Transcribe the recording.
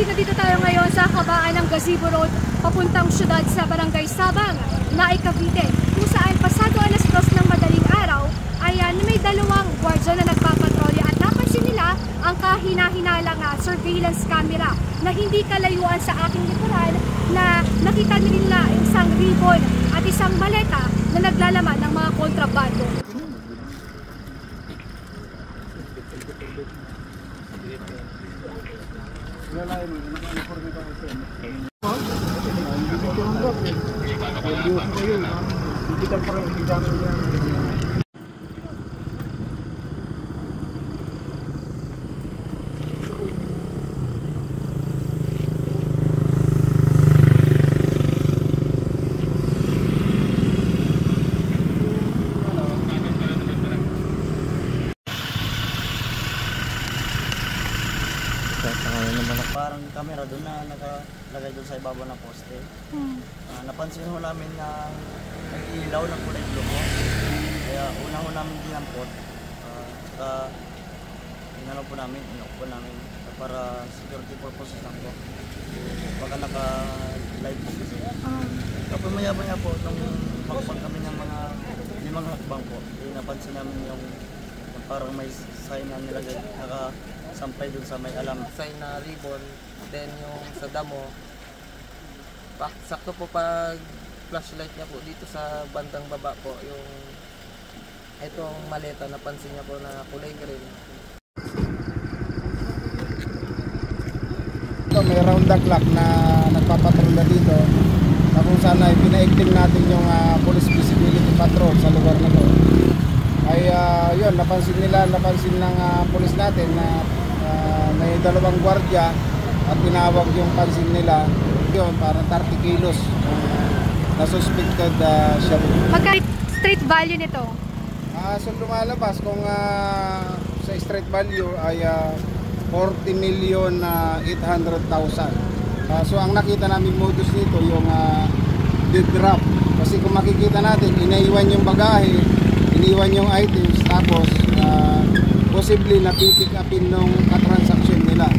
nandito tayo ngayon sa kabaan ng Gazebo Road, papuntang syudad sa Barangay Sabang, Naay, Cavite, kung saan pasado alas 2 ng madaling araw ay may dalawang gwardiya na nagpapatrolya at napansin nila ang kahina-hinalang surveillance camera na hindi kalayuan sa aking likuran na nakita nila isang ribbon at isang maleta na naglalaman ng mga kontrabando. Parang camera doon na nakalagay doon sa ibabaw ng poste. Napansin ho namin na nag-ilaw ng kulay blue po. Kaya una ho namin dinampot. Saka inano po namin, inok po namin para security purposes lang po. Baka naka-live po kasi. Kapag maya-maya po, nung magpang kami ng mga 5 hakbang po, napansin namin yung parang may sign na nilagay, nakasampay dun sa may alam. Sign na ribbon, then yung sa damo, sakto po pag flashlight niya po dito sa bandang baba po, yung itong maleta, napansin niya po na kulay green. Ito, may round the clock na nagpapatrolla dito na kung saan ay pinaigting natin yung police visibility patrol sa lugar na to. Ay yun, napansin ng pulis natin na may dalawang gwardiya at tinawag yung pansin nila yun para 30 kilos na suspected siya. Magkano street value nito? So lumalabas kung sa street value ay 40,800,000. So ang nakita namin modus nito yung dead drop, kasi kung makikita natin inaiwan yung bagahe, iniwan yung items, tapos posible na pipick upin nung transaction nila.